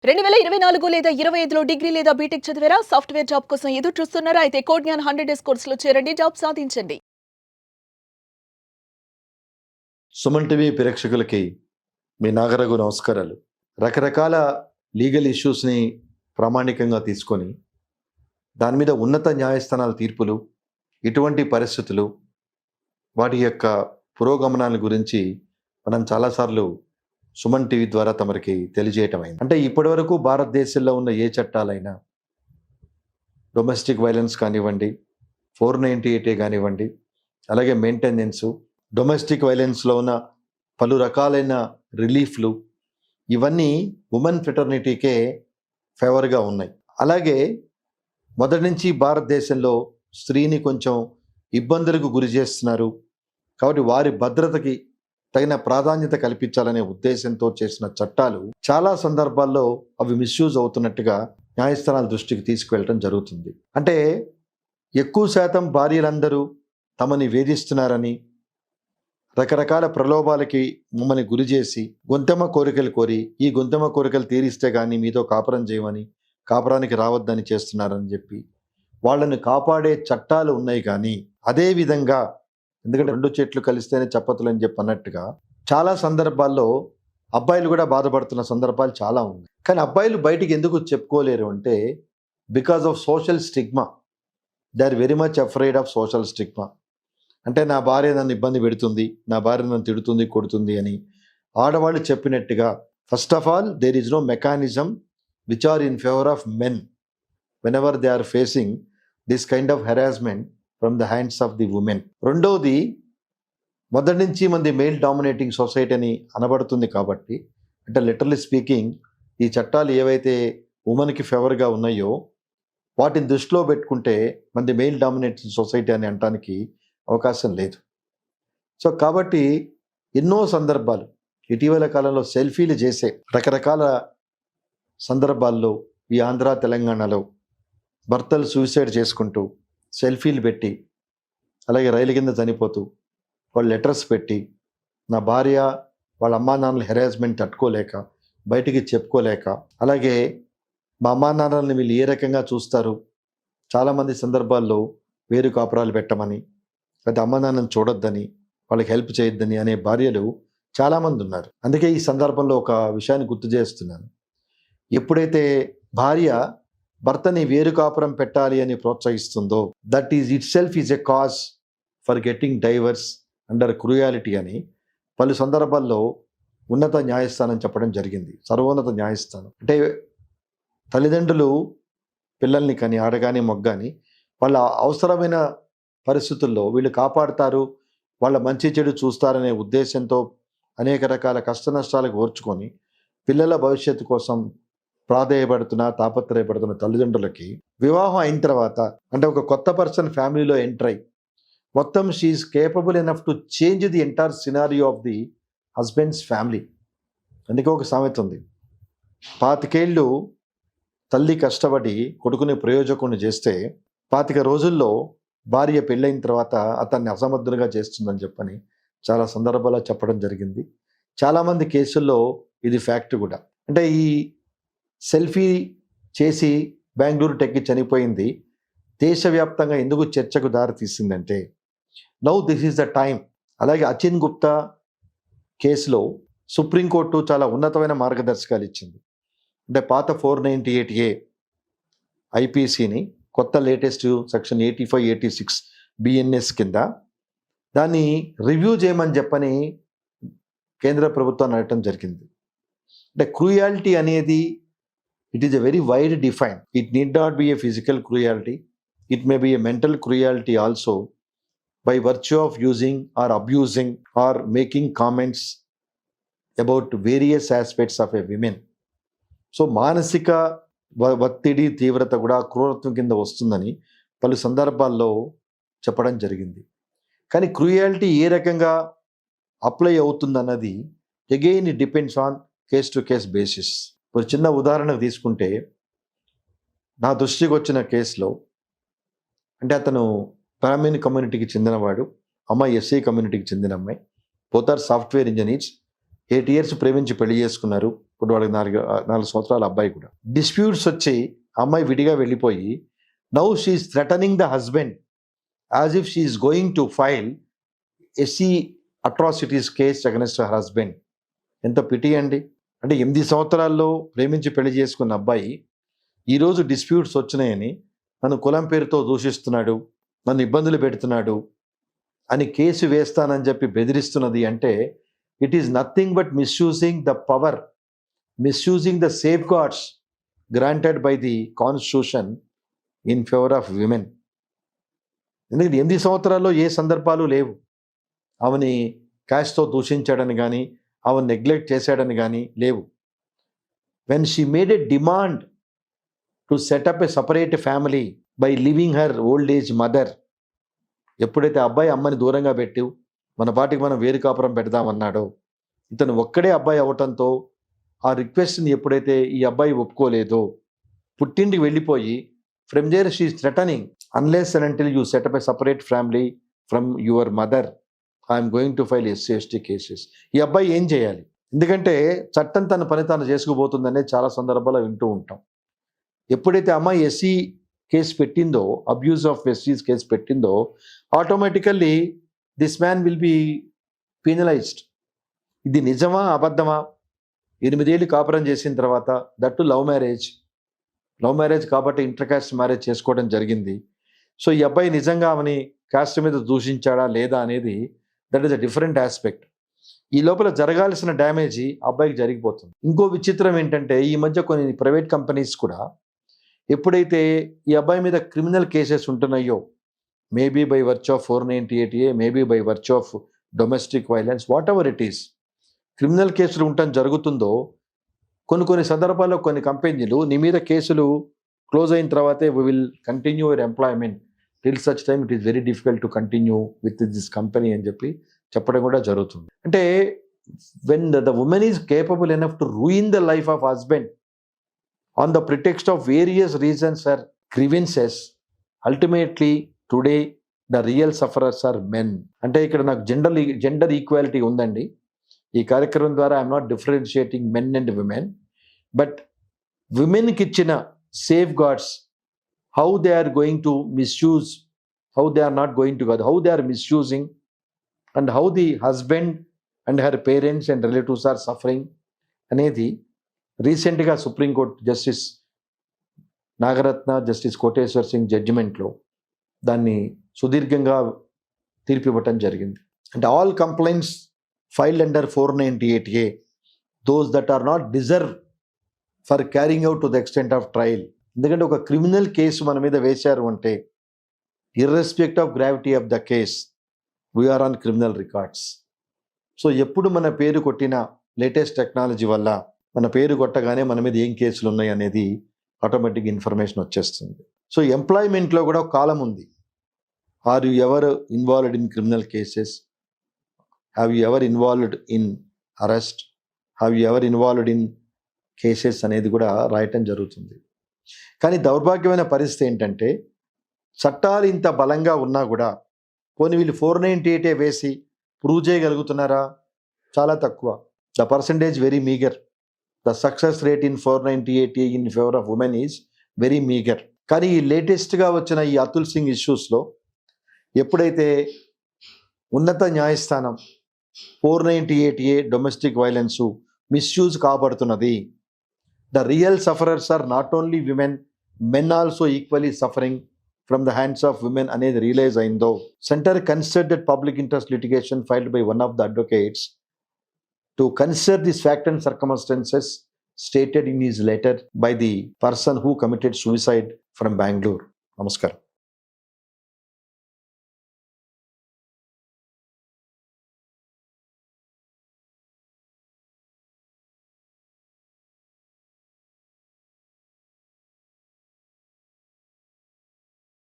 2024 లేదా 25లో డిగ్రీ లేదా బీటెక్ చదివారా? సాఫ్ట్‌వేర్ జాబ్ కోసం ఎదురు చూస్తున్నారా? అయితే కోడ్ జ్ఞాన్ 100 డేస్ కోర్సులో చేరండి. జాబ్ సాధించండి. సుమన్ టీవీ ప్రేక్షకులకి మీ నాగరఘు నమస్కారాలు. రకరకాల లీగల్ ఇష్యూస్ని ప్రామాణికంగా తీసుకొని దాని మీద ఉన్నత న్యాయస్థానాల తీర్పులు, ఇటువంటి పరిస్థితులు, వాటి యొక్క పురోగమనాల గురించి మనం చాలాసార్లు సుమన్ టీవీ ద్వారా తమరికి తెలియజేయటం అయింది. అంటే ఇప్పటివరకు భారతదేశంలో ఉన్న ఏ చట్టాలైనా డొమెస్టిక్ వైలెన్స్ కానివ్వండి, 498A కానివ్వండి, అలాగే మెయింటెనెన్సు, డొమెస్టిక్ వైలెన్స్లో ఉన్న పలు రకాలైన రిలీఫ్లు, ఇవన్నీ ఉమెన్ ఫ్రెటర్నిటీకే ఫేవర్గా ఉన్నాయి. అలాగే మొదటి నుంచి భారతదేశంలో స్త్రీని కొంచెం ఇబ్బందులకు గురి చేస్తున్నారు కాబట్టి వారి భద్రతకి తగిన ప్రాధాన్యత కల్పించాలనే ఉద్దేశంతో చేసిన చట్టాలు చాలా సందర్భాల్లో అవి మిస్యూజ్ అవుతున్నట్టుగా న్యాయస్థానాల దృష్టికి తీసుకువెళ్ళటం జరుగుతుంది. అంటే ఎక్కువ శాతం భార్యలందరూ తమని వేధిస్తున్నారని, రకరకాల ప్రలోభాలకి మమ్మల్ని గురి చేసి గొంతెమ్మ కోరికలు కోరి ఈ గొంతెమ్మ కోరికలు తీరిస్తే కానీ మీతో కాపురం చేయమని, కాపురానికి రావద్దని చేస్తున్నారని చెప్పి వాళ్ళని కాపాడే చట్టాలు ఉన్నాయి. కానీ అదే విధంగా ఎందుకంటే రెండు చెట్లు కలిస్తేనే చప్పతులు అని చెప్పి అన్నట్టుగా చాలా సందర్భాల్లో అబ్బాయిలు కూడా బాధపడుతున్న సందర్భాలు చాలా ఉన్నాయి. కానీ అబ్బాయిలు బయటికి ఎందుకు చెప్పుకోలేరు అంటే because of social stigma. They are very much afraid of social stigma. అంటే నా భార్య నన్ను ఇబ్బంది పెడుతుంది, నా భార్య నన్ను తిడుతుంది, కొడుతుంది అని ఆడవాళ్ళు చెప్పినట్టుగా first of all there is no mechanism which are in favour of men whenever they are facing this kind of harassment from the hands of the women. రెండోది, మొదటి నుంచి మంది మేల్ డామినేటింగ్ సొసైటీ అని అనబడుతుంది కాబట్టి, అంటే లిటరలీ స్పీకింగ్ ఈ చట్టాలు ఏవైతే ఉమెన్కి ఫేవర్గా ఉన్నాయో వాటిని దృష్టిలో పెట్టుకుంటే మంది మేల్ డామినేటింగ్ సొసైటీ అని అనడానికి అవకాశం లేదు. సో కాబట్టి ఎన్నో సందర్భాలు ఇటీవల కాలంలో సెల్ఫీలు చేసే రకరకాల సందర్భాల్లో ఈ ఆంధ్ర తెలంగాణలో భర్తలు సూసైడ్ చేసుకుంటూ సెల్ఫీలు పెట్టి, అలాగే రైలు కింద చనిపోతూ వాళ్ళు లెటర్స్ పెట్టి, నా భార్య వాళ్ళ అమ్మా నాన్నల హెరాస్మెంట్ తట్టుకోలేక బయటికి చెప్పుకోలేక, అలాగే మా అమ్మా నాన్నల్ని వీళ్ళు ఏ రకంగా చూస్తారు, చాలామంది సందర్భాల్లో వేరు కాపురాలు పెట్టమని, లేదా అమ్మా నాన్నని చూడొద్దని, వాళ్ళకి హెల్ప్ చేయొద్దని అనే భార్యలు చాలామంది ఉన్నారు. అందుకే ఈ సందర్భంలో ఒక విషయాన్ని గుర్తు చేస్తున్నాను. ఎప్పుడైతే భార్య భర్తని వేరు కాపురం పెట్టాలి అని ప్రోత్సహిస్తుందో that is itself is a cause for getting divorce under cruelty అని పలు సందర్భాల్లో ఉన్నత న్యాయస్థానం చెప్పడం జరిగింది. సర్వోన్నత న్యాయస్థానం అంటే తల్లిదండ్రులు పిల్లల్ని కానీ ఆడగాని మొగ్గాని వాళ్ళ అవసరమైన పరిస్థితుల్లో వీళ్ళు కాపాడుతారు, వాళ్ళ మంచి చెడు చూస్తారనే ఉద్దేశంతో అనేక రకాల కష్ట నష్టాలకు ఓర్చుకొని పిల్లల భవిష్యత్తు కోసం తాపత్రయపడుతున్న తల్లిదండ్రులకి వివాహం అయిన తర్వాత అంటే ఒక కొత్త పర్సన్ ఫ్యామిలీలో ఎంటర్ అయ్యి మొత్తం she's capable enough to change the entire scenario of the husband's family. అందుకే ఒక సామెత ఉంది, 25 ఏళ్ళు తల్లి కష్టపడి కొడుకుని ప్రయోజకుని చేస్తే 25 రోజుల్లో భార్య పెళ్ళైన తర్వాత అతన్ని అసమర్థునిగా చేస్తుందని చెప్పని చాలా సందర్భాల్లో చెప్పడం జరిగింది. చాలామంది కేసుల్లో ఇది ఫ్యాక్ట్ కూడా. అంటే ఈ సెల్ఫీ చేసి బెంగళూరు టెక్కి చనిపోయింది దేశవ్యాప్తంగా ఎందుకు చర్చకు దారి తీసిందంటే now this is the time. అలాగే అచిన్ గుప్తా కేసులో సుప్రీంకోర్టు చాలా ఉన్నతమైన మార్గదర్శకాలు ఇచ్చింది. అంటే పాత 498A ఐపీసీని కొత్త లేటెస్ట్ సెక్షన్ 85, 86 బిఎన్ఎస్ కింద దాన్ని రివ్యూ చేయమని చెప్పని కేంద్ర ప్రభుత్వాన్ని అడగటం జరిగింది. అంటే క్రూయాలిటీ అనేది it is a very wide define. It need not be a physical cruelty. It may be a mental cruelty also by virtue of using or abusing or making comments about various aspects of a woman. So మానసిక ఒత్తిడి తీవ్రత కూడా క్రూరత్వం కింద వస్తుందని పలు సందర్భాల్లో చెప్పడం జరిగింది. కానీ క్రూయాలిటీ ఏ రకంగా అప్లై అవుతుందన్నది again it depends on case to case basis. ఒక చిన్న ఉదాహరణకు తీసుకుంటే నా దృష్టికి వచ్చిన కేసులో అంటే అతను బ్రాహ్మణ్ కమ్యూనిటీకి చెందినవాడు, అమ్మాయి ఎస్సీ కమ్యూనిటీకి చెందిన అమ్మాయి. Both are software engineers. 8 years ప్రేమించి పెళ్లి చేసుకున్నారు. ఇప్పుడు వాళ్ళకి 4 సంవత్సరాల అబ్బాయి కూడా. డిస్ప్యూట్స్ వచ్చి అమ్మాయి విడిగా వెళ్ళిపోయి now she's threatening the husband as if she's going to file SC atrocities case against her husband. ఎంత పిటి అండి. అంటే 8 సంవత్సరాల్లో ప్రేమించి పెళ్లి చేసుకున్న అబ్బాయి ఈరోజు డిస్ప్యూట్స్ వచ్చినాయని నన్ను కులం పేరుతో దూషిస్తున్నాడు, నన్ను ఇబ్బందులు పెడుతున్నాడు అని కేసు వేస్తానని చెప్పి బెదిరిస్తున్నది అంటే it is nothing but misusing the power, misusing the safe guards granted by the constitution in favour of women. ఎందుకంటే 8 సంవత్సరాల్లో ఏ సందర్భాలు లేవు. ఆమెని క్యాష్తో దూషించాడని కానీ ఆమెను నెగ్లెక్ట్ చేశాడని కానీ లేవు. When she made a demand to set up a separate family by living her old age mother, ఎప్పుడైతే అబ్బాయి అమ్మని దూరంగా పెట్టి మన పాటికి మనం వేరు కాపురం పెడదామన్నాడో, ఇతను ఒక్కడే అబ్బాయి అవటంతో ఆ రిక్వెస్ట్ని ఎప్పుడైతే ఈ అబ్బాయి ఒప్పుకోలేదో పుట్టింటికి వెళ్ళిపోయి from there she is threatening unless and until you set up a separate family from your mother I'm going to file SC ST cases. ఈ అబ్బాయి ఏం చేయాలి? ఎందుకంటే చట్టం తన పని తాను చేసుకుపోతుందనే చాలా సందర్భాల్లో వింటూ ఉంటాం. ఎప్పుడైతే అమ్మాయి ఎస్సీ కేసు పెట్టిందో, అబ్యూజ్ ఆఫ్ ఎస్సీస్ కేసు పెట్టిందో, automatically this man will be penalised. ఇది నిజమా అబద్ధమా? 8 ఏళ్ళు కాపురం చేసిన తర్వాత, దట్టు లవ్ మ్యారేజ్ కాబట్టి ఇంటర్ కాస్ట్ మ్యారేజ్ చేసుకోవడం జరిగింది. సో ఈ అబ్బాయి నిజంగా ఆమెని కాస్ట్ మీద దూషించాడా లేదా అనేది that is a different aspect. ఈ లోపల జరగాల్సిన డ్యామేజీ అబ్బాయికి జరిగిపోతుంది. ఇంకో విచిత్రం ఏంటంటే ఈ మధ్య కొన్ని ప్రైవేట్ కంపెనీస్ కూడా ఎప్పుడైతే ఈ అబ్బాయి మీద క్రిమినల్ కేసెస్ ఉంటున్నాయో, maybe by virtue of 498A, maybe by virtue of domestic violence, whatever it is, criminal కేసులు ఉండటం జరుగుతుందో కొన్ని సందర్భాల్లో కొన్ని కంపెనీలు నీ మీద కేసులు క్లోజ్ అయిన తర్వాతే we will continue your employment till such time it is very difficult to continue with this company అని చెప్పడం కూడా జరుగుతుంది. అంటే when the women is capable enough to ruin the life of husband on the pretext of various reasons or grievances, ultimately today the real sufferers are men. అంటే ఇక్కడ నాకు gender equality ఉందండి. ఈ కార్యక్రమం ద్వారా I'm not differentiating men and women, but విమెన్కి ఇచ్చిన safeguards, how they are going to misuse, how they are not going to కాదు, how they are misusing and how the husband and her parents and relatives are suffering అనేది రీసెంట్గా supreme court justice Nagarathna, justice Koteshwar Singh జడ్జిమెంట్లో దాన్ని సుదీర్ఘంగా తీర్పు ఇవ్వటం జరిగింది. అంటే all complaints filed under 498A, those that are not deserve for carrying out to the extent of trial. ఎందుకంటే ఒక క్రిమినల్ కేసు మన మీద వేశారు అంటే irrespect of gravity of the case we're on criminal records. So ఎప్పుడు మన పేరు కొట్టిన లేటెస్ట్ టెక్నాలజీ వల్ల మన పేరు కొట్టగానే మన మీద ఏం కేసులు ఉన్నాయి అనేది ఆటోమేటిక్ ఇన్ఫర్మేషన్ వచ్చేస్తుంది. సో ఎంప్లాయ్మెంట్లో కూడా ఒక కాలం ఉంది. Are you ever involved in criminal cases, have you ever involved in arrest, have you ever involved in cases అనేది కూడా రాయటం జరుగుతుంది. కానీ దౌర్భాగ్యమైన పరిస్థితి ఏంటంటే చట్టాలు ఇంత బలంగా ఉన్నా కూడా పోనీ వీళ్ళు 498A వేసి ప్రూవ్ చేయగలుగుతున్నారా? చాలా తక్కువ. The percentage very meagre. The success rate in 498A in favor of women is very meager. కానీ ఈ లేటెస్ట్గా వచ్చిన ఈ అతుల్ సింగ్ ఇష్యూస్లో ఎప్పుడైతే ఉన్నత న్యాయస్థానం 498A డొమెస్టిక్ వైలెన్స్ మిస్యూజ్ కాబడుతున్నది, the real sufferers are not only women, men also equally suffering from the hands of women అనేది రియలైజ్ అయిందో, centre considered public interest litigation filed by one of the advocates to consider this fact and circumstances stated in his letter by the person who committed suicide from Bangalore. Namaskaram.